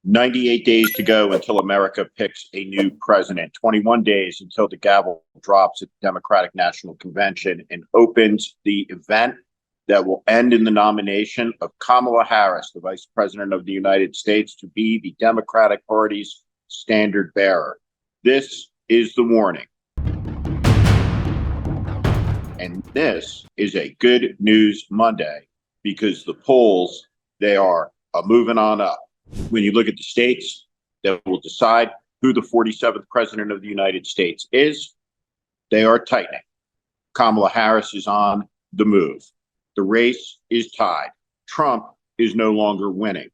98 days to go until America picks a new president, 21 days until the gavel drops at the Democratic National Convention and opens the event that will end in the nomination of Kamala Harris, the Vice President of the United States, to be the Democratic Party's standard bearer. This is the warning. And this is a good news Monday because the polls, they are moving on up. When you look at the states that will decide who the 47th president of the United States is, they are tightening. Kamala Harris is on the move. The race is tied. Trump is no longer winning.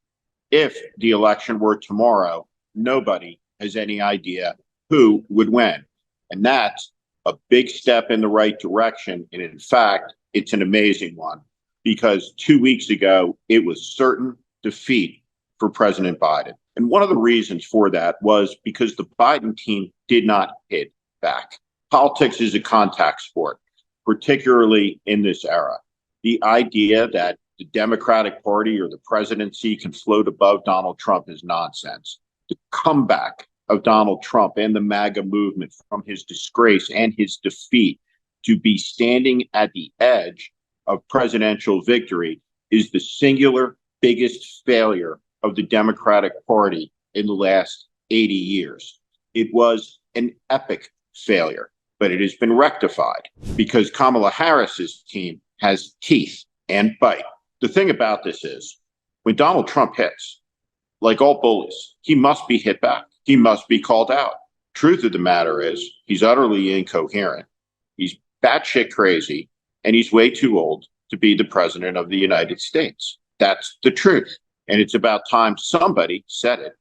If the election were tomorrow, nobody has any idea who would win. And that's a big step in the right direction. And in fact, it's an amazing one because 2 weeks ago, it was certain defeat for President Biden. And one of the reasons for that was because the Biden team did not hit back. Politics is a contact sport, particularly in this era. The idea that the Democratic Party or the presidency can float above Donald Trump is nonsense. The comeback of Donald Trump and the MAGA movement from his disgrace and his defeat to be standing at the edge of presidential victory is the singular biggest failure of the Democratic Party in the last 80 years. It was an epic failure, but it has been rectified because Kamala Harris's team has teeth and bite. The thing about this is when Donald Trump hits, like all bullies, he must be hit back. He must be called out. Truth of the matter is he's utterly incoherent. He's batshit crazy, and he's way too old to be the president of the United States. That's the truth. And it's about time somebody said it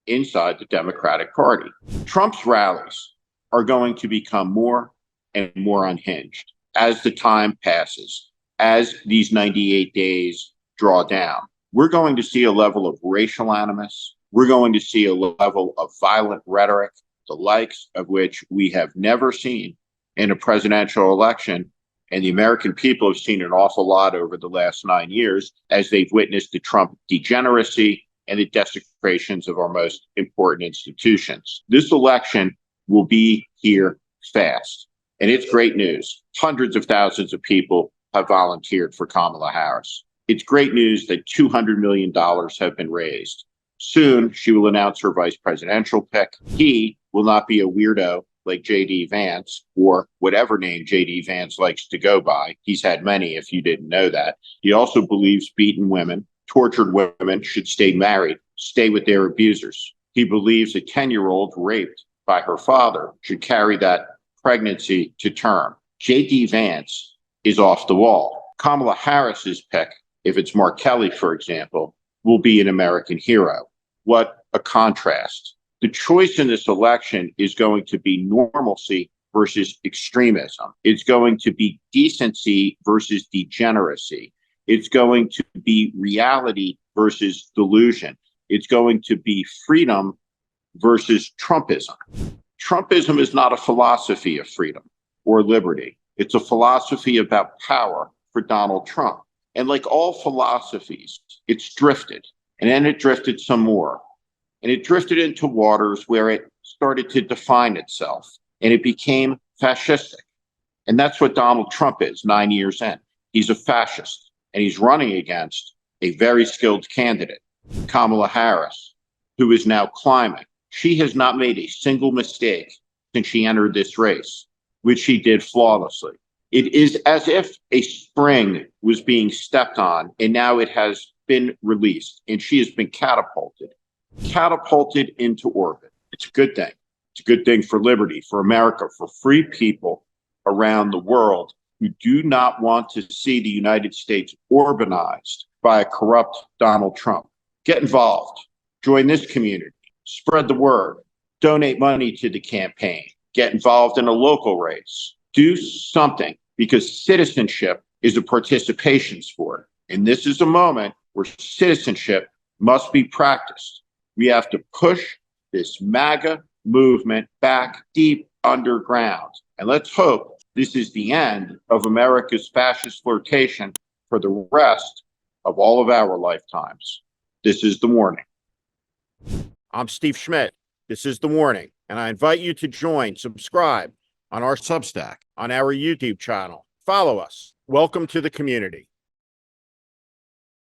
inside the Democratic Party. Trump's rallies are going to become more and more unhinged as the time passes, as these 98 days draw down. We're going to see a level of racial animus. We're going to see a level of violent rhetoric, the likes of which we have never seen in a presidential election. And the American people have seen an awful lot over the last 9 years as they've witnessed the Trump degeneracy and the desecrations of our most important institutions. This election will be here fast. And it's great news. Hundreds of thousands of people have volunteered for Kamala Harris. It's great news that $200 million have been raised. Soon, she will announce her vice presidential pick. He will not be a weirdo like J.D. Vance, or whatever name J.D. Vance likes to go by. He's had many, if you didn't know that. He also believes beaten women, tortured women should stay married, stay with their abusers. He believes a 10-year-old raped by her father should carry that pregnancy to term. J.D. Vance is off the wall. Kamala Harris's pick, if it's Mark Kelly, for example, will be an American hero. What a contrast. The choice in this election is going to be normalcy versus extremism. It's going to be decency versus degeneracy. It's going to be reality versus delusion. It's going to be freedom versus Trumpism. Trumpism is not a philosophy of freedom or liberty. It's a philosophy about power for Donald Trump. And like all philosophies, it's drifted, and then it drifted some more. And it drifted into waters where it started to define itself, and it became fascistic. And that's what Donald Trump is 9 years in. He's a fascist, and he's running against a very skilled candidate, Kamala Harris, who is now climbing. She has not made a single mistake since she entered this race, which she did flawlessly. It is as if a spring was being stepped on, and now it has been released, and she has been catapulted into orbit. It's a good thing. It's a good thing for liberty, for America, for free people around the world who do not want to see the United States urbanized by a corrupt Donald Trump. Get involved. Join this community. Spread the word. Donate money to the campaign. Get involved in a local race. Do something, because citizenship is a participation sport. And this is a moment where citizenship must be practiced. We have to push this MAGA movement back deep underground. And let's hope this is the end of America's fascist flirtation for the rest of all of our lifetimes. This is the warning. I'm Steve Schmidt. This is The Warning, and I invite you to subscribe on our Substack, on our YouTube channel. Follow us. Welcome to the community.